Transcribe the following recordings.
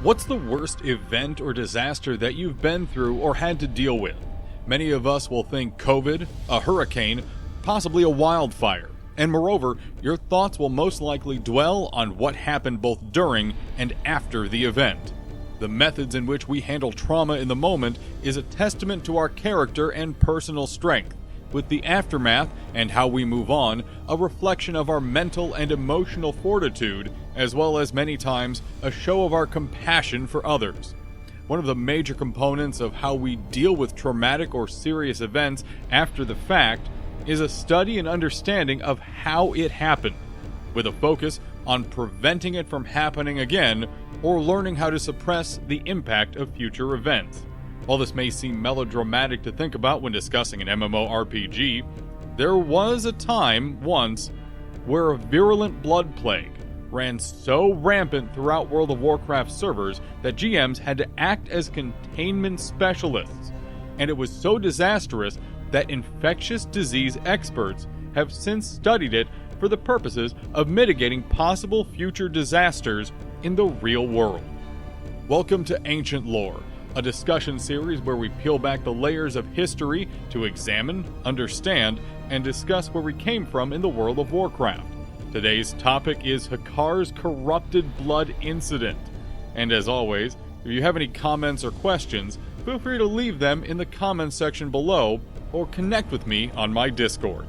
What's the worst event or disaster that you've been through or had to deal with? Many of us will think COVID, a hurricane, possibly a wildfire. And moreover, your thoughts will most likely dwell on what happened both during and after the event. The methods in which we handle trauma in the moment is a testament to our character and personal strength, with the aftermath and how we move on a reflection of our mental and emotional fortitude, as well as many times a show of our compassion for others. One of the major components of how we deal with traumatic or serious events after the fact is a study and understanding of how it happened, with a focus on preventing it from happening again or learning how to suppress the impact of future events. While this may seem melodramatic to think about when discussing an MMORPG, there was a time once where a virulent blood plague ran so rampant throughout World of Warcraft servers that GMs had to act as containment specialists, and it was so disastrous that infectious disease experts have since studied it for the purposes of mitigating possible future disasters in the real world. Welcome to Ancient Lore, a discussion series where we peel back the layers of history to examine, understand, and discuss where we came from in the World of Warcraft. Today's topic is Hakkar's Corrupted Blood Incident. And as always, if you have any comments or questions, feel free to leave them in the comments section below or connect with me on my Discord.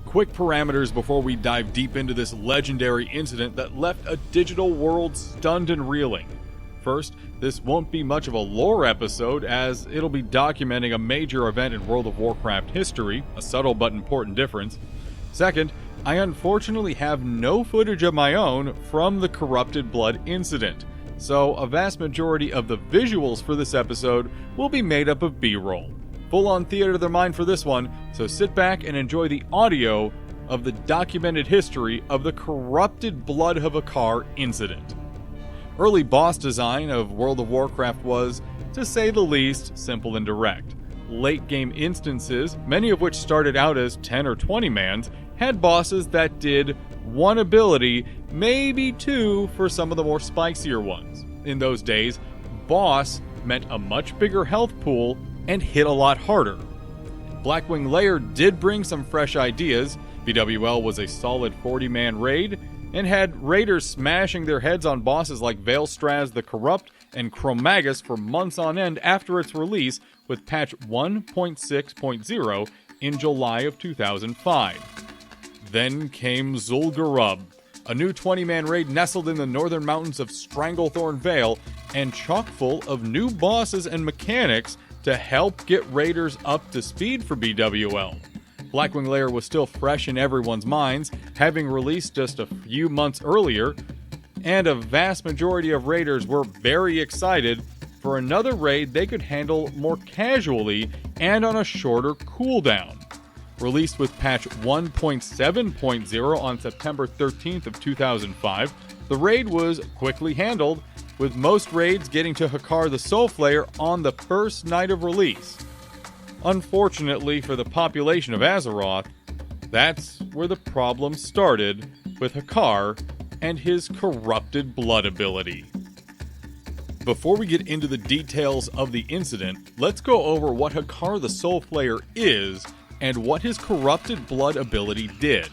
Quick parameters before we dive deep into this legendary incident that left a digital world stunned and reeling. First, this won't be much of a lore episode, as it'll be documenting a major event in World of Warcraft history, a subtle but important difference. Second, I unfortunately have no footage of my own from the Corrupted Blood Incident, so a vast majority of the visuals for this episode will be made up of B-roll. Full-on theater of the mind for this one, so sit back and enjoy the audio of the documented history of the Corrupted Blood of Hakkar incident. Early boss design of World of Warcraft was, to say the least, simple and direct. Late game instances, many of which started out as 10 or 20 mans, had bosses that did one ability, maybe two for some of the more spicier ones. In those days, boss meant a much bigger health pool and hit a lot harder. Blackwing Lair did bring some fresh ideas. VWL was a solid 40-man raid, and had raiders smashing their heads on bosses like Veilstraz the Corrupt and Chromagus for months on end after its release with patch 1.6.0 in July of 2005. Then came Zul'Gurub, a new 20-man raid nestled in the northern mountains of Stranglethorn Vale and chock full of new bosses and mechanics to help get raiders up to speed for BWL. Blackwing Lair was still fresh in everyone's minds, having released just a few months earlier, and a vast majority of raiders were very excited for another raid they could handle more casually and on a shorter cooldown. Released with patch 1.7.0 on September 13th of 2005, the raid was quickly handled, with most raids getting to Hakkar the Soulflayer on the first night of release. Unfortunately for the population of Azeroth, that's where the problem started with Hakkar and his Corrupted Blood ability. Before we get into the details of the incident, let's go over what Hakkar the Soulflayer is and what his Corrupted Blood ability did.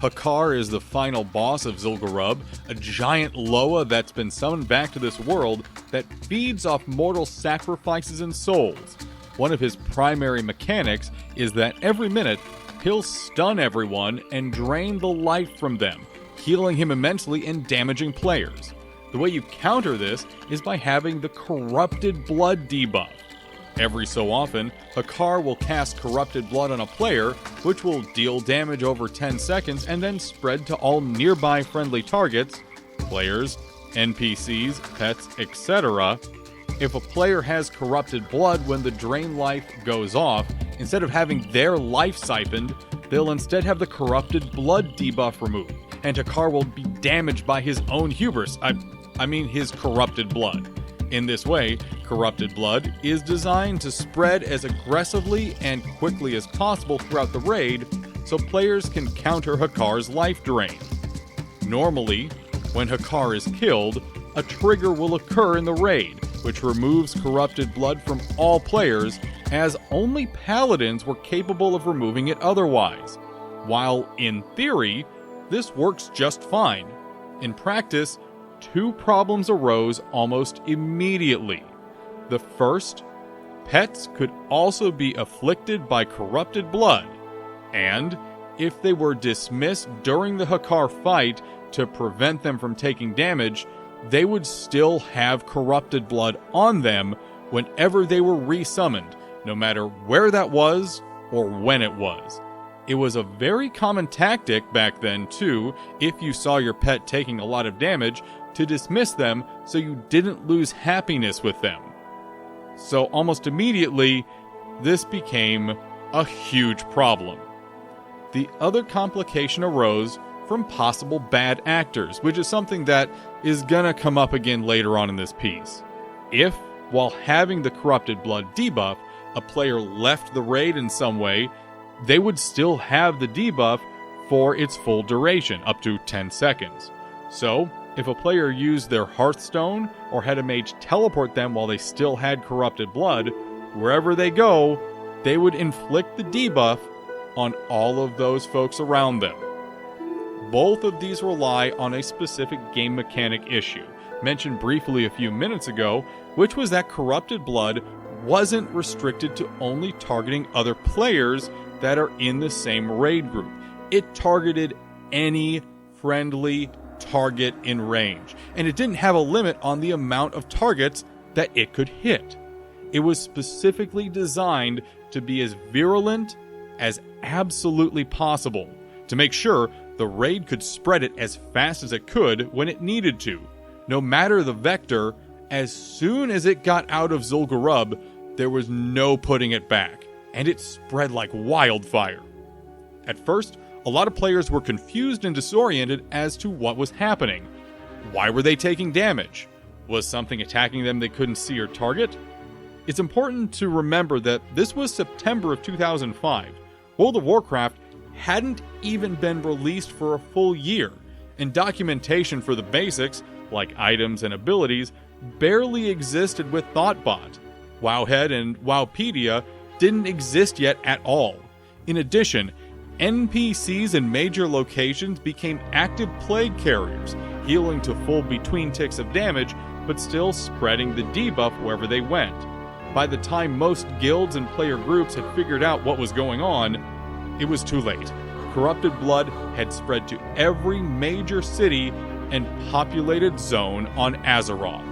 Hakkar is the final boss of Zul'Gurub, a giant Loa that's been summoned back to this world that feeds off mortal sacrifices and souls. One of his primary mechanics is that every minute, he'll stun everyone and drain the life from them, healing him immensely and damaging players. The way you counter this is by having the Corrupted Blood debuff. Every so often, Hakkar will cast Corrupted Blood on a player, which will deal damage over 10 seconds and then spread to all nearby friendly targets, players, NPCs, pets, etc. If a player has Corrupted Blood when the drain life goes off, instead of having their life siphoned, they'll instead have the Corrupted Blood debuff removed, and Hakkar will be damaged by his own hubris, I mean his Corrupted Blood. In this way, Corrupted Blood is designed to spread as aggressively and quickly as possible throughout the raid, so players can counter Hakkar's life drain. Normally, when Hakkar is killed, a trigger will occur in the raid, which removes corrupted blood from all players, as only paladins were capable of removing it otherwise. While, in theory, this works just fine, in practice, two problems arose almost immediately. The first, pets could also be afflicted by corrupted blood, and if they were dismissed during the Hakkar fight to prevent them from taking damage, they would still have corrupted blood on them whenever they were resummoned, no matter where that was or when it was. It was a very common tactic back then, too, if you saw your pet taking a lot of damage, to dismiss them so you didn't lose happiness with them. So almost immediately, this became a huge problem. The other complication arose from possible bad actors, which is something that is gonna come up again later on in this piece. If, while having the corrupted blood debuff, a player left the raid in some way, they would still have the debuff for its full duration, up to 10 seconds. So, if a player used their Hearthstone or had a mage teleport them while they still had corrupted blood, wherever they go, they would inflict the debuff on all of those folks around them. Both of these rely on a specific game mechanic issue, mentioned briefly a few minutes ago, which was that corrupted blood wasn't restricted to only targeting other players that are in the same raid group. It targeted any friendly target in range, and it didn't have a limit on the amount of targets that it could hit. It was specifically designed to be as virulent as absolutely possible, to make sure the raid could spread it as fast as it could when it needed to. No matter the vector, as soon as it got out of Zul'Gurub, there was no putting it back, and it spread like wildfire. At first, a lot of players were confused and disoriented as to what was happening. Why were they taking damage? Was something attacking them they couldn't see or target? It's important to remember that this was September of 2005. World of Warcraft hadn't even been released for a full year, and documentation for the basics, like items and abilities, barely existed with Thoughtbot. Wowhead and Wowpedia didn't exist yet at all. In addition, NPCs in major locations became active plague carriers, healing to full between ticks of damage, but still spreading the debuff wherever they went. By the time most guilds and player groups had figured out what was going on, it was too late. Corrupted blood had spread to every major city and populated zone on Azeroth.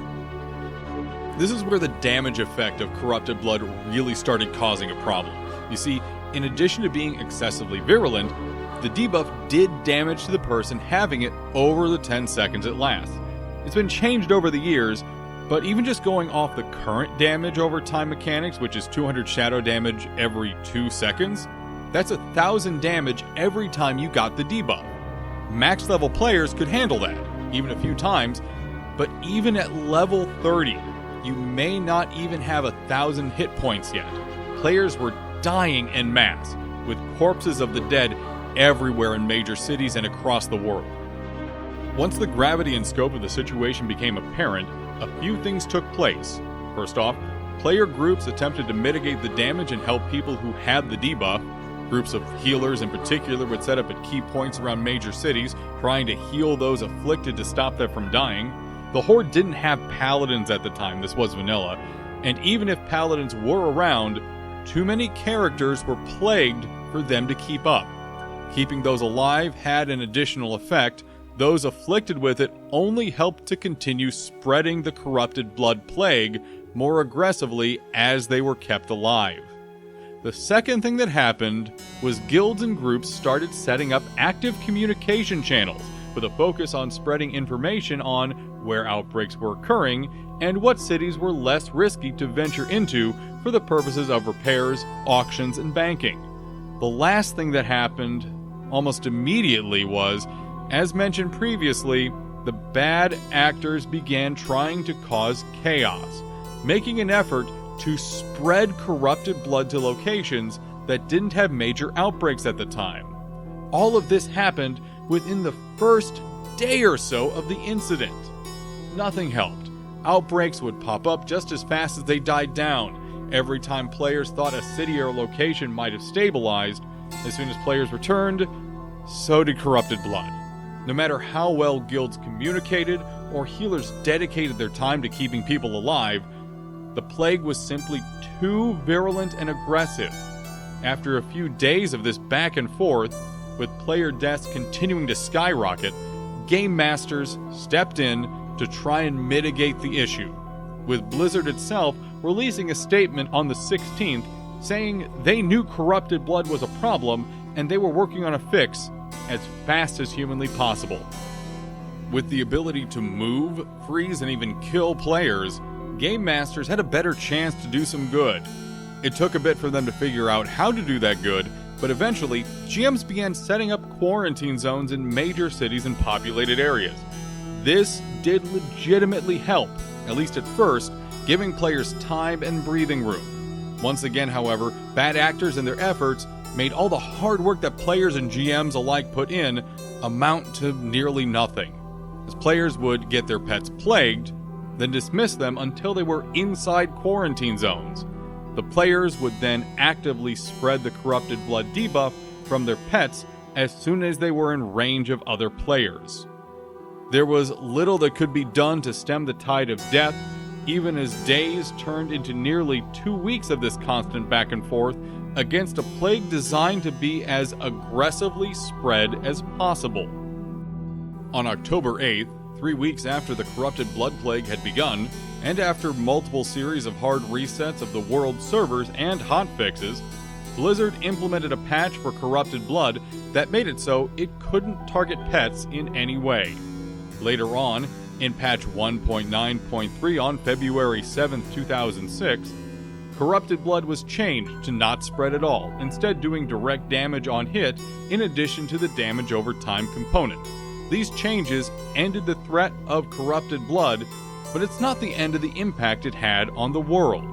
This is where the damage effect of corrupted blood really started causing a problem. You see, in addition to being excessively virulent, the debuff did damage to the person having it over the 10 seconds it lasts. It's been changed over the years, but even just going off the current damage over time mechanics, which is 200 shadow damage every 2 seconds, that's 1,000 damage every time you got the debuff. Max level players could handle that, even a few times, but even at level 30, you may not even have 1,000 hit points yet. Players were dying en masse, with corpses of the dead everywhere in major cities and across the world. Once the gravity and scope of the situation became apparent, a few things took place. First off, player groups attempted to mitigate the damage and help people who had the debuff. Groups of healers in particular would set up at key points around major cities, trying to heal those afflicted to stop them from dying. The Horde didn't have paladins at the time, this was vanilla, and even if paladins were around, too many characters were plagued for them to keep up. Keeping those alive had an additional effect. Those afflicted with it only helped to continue spreading the corrupted blood plague more aggressively as they were kept alive. The second thing that happened was guilds and groups started setting up active communication channels with a focus on spreading information on where outbreaks were occurring and what cities were less risky to venture into for the purposes of repairs, auctions, and banking. The last thing that happened almost immediately was, as mentioned previously, the bad actors began trying to cause chaos, making an effort to spread corrupted blood to locations that didn't have major outbreaks at the time. All of this happened within the first day or so of the incident. nothing helped. Outbreaks would pop up just as fast as they died down. Every time players thought a city or location might have stabilized, as soon as players returned, so did corrupted blood. No matter how well guilds communicated or healers dedicated their time to keeping people alive, the plague was simply too virulent and aggressive. After a few days of this back and forth, with player deaths continuing to skyrocket, game masters stepped in to try and mitigate the issue, with Blizzard itself releasing a statement on the 16th saying they knew corrupted blood was a problem and they were working on a fix as fast as humanly possible. With the ability to move, freeze, and even kill players, game masters had a better chance to do some good. It took a bit for them to figure out how to do that good, but eventually, GMs began setting up quarantine zones in major cities and populated areas. This did legitimately help, at least at first, giving players time and breathing room. Once again, however, bad actors and their efforts made all the hard work that players and GMs alike put in amount to nearly nothing, as players would get their pets plagued, then dismiss them until they were inside quarantine zones. The players would then actively spread the corrupted blood debuff from their pets as soon as they were in range of other players. There was little that could be done to stem the tide of death, even as days turned into nearly 2 weeks of this constant back and forth against a plague designed to be as aggressively spread as possible. On October 8th, 3 weeks after the corrupted blood plague had begun, and after multiple series of hard resets of the world servers and hotfixes, Blizzard implemented a patch for corrupted blood that made it so it couldn't target pets in any way. Later on, in patch 1.9.3 on February 7, 2006, corrupted blood was changed to not spread at all, instead doing direct damage on hit in addition to the damage over time component. These changes ended the threat of corrupted blood, but it's not the end of the impact it had on the world.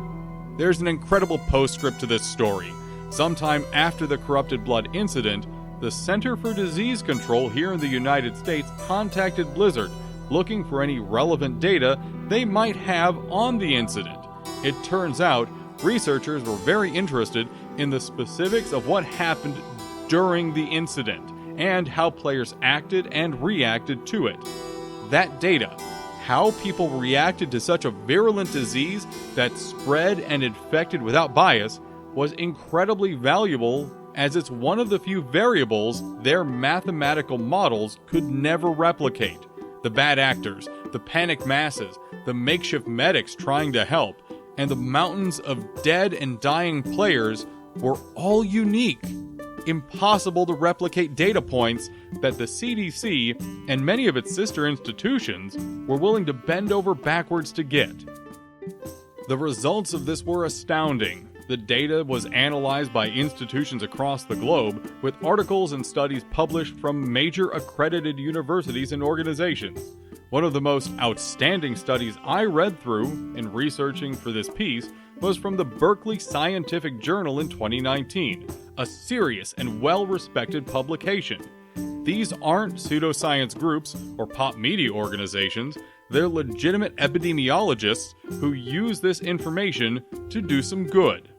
There's an incredible postscript to this story. Sometime after the corrupted blood incident, the Center for Disease Control here in the United States contacted Blizzard, looking for any relevant data they might have on the incident. It turns out, researchers were very interested in the specifics of what happened during the incident, and how players acted and reacted to it. That data, how people reacted to such a virulent disease that spread and infected without bias, was incredibly valuable, as it's one of the few variables their mathematical models could never replicate. The bad actors, the panicked masses, the makeshift medics trying to help, and the mountains of dead and dying players were all unique. Impossible to replicate data points that the CDC and many of its sister institutions were willing to bend over backwards to get. The results of this were astounding. The data was analyzed by institutions across the globe, with articles and studies published from major accredited universities and organizations. One of the most outstanding studies I read through in researching for this piece was from the Berkeley Scientific Journal in 2019, a serious and well-respected publication. These aren't pseudoscience groups or pop media organizations, they're legitimate epidemiologists who use this information to do some good.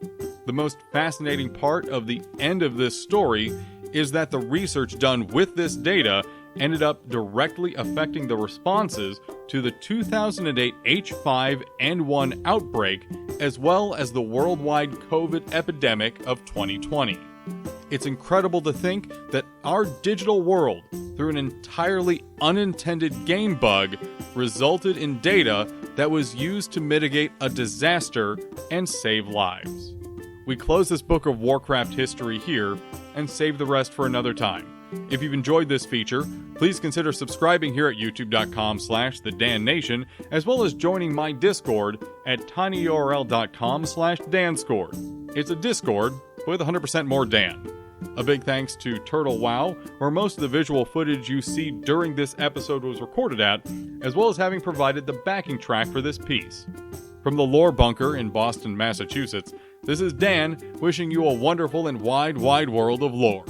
The most fascinating part of the end of this story is that the research done with this data ended up directly affecting the responses to the 2008 H5N1 outbreak, as well as the worldwide COVID epidemic of 2020. It's incredible to think that our digital world, through an entirely unintended game bug, resulted in data that was used to mitigate a disaster and save lives. We close this book of Warcraft history here and save the rest for another time. If you've enjoyed this feature, please consider subscribing here at youtube.com/theDanNation, as well as joining my Discord at tinyurl.com/DanScord. It's a Discord with 100% more Dan. A big thanks to Turtle Wow, where most of the visual footage you see during this episode was recorded at, as well as having provided the backing track for this piece. From the Lore Bunker in Boston, Massachusetts, this is Dan, wishing you a wonderful and wide, wide world of lore.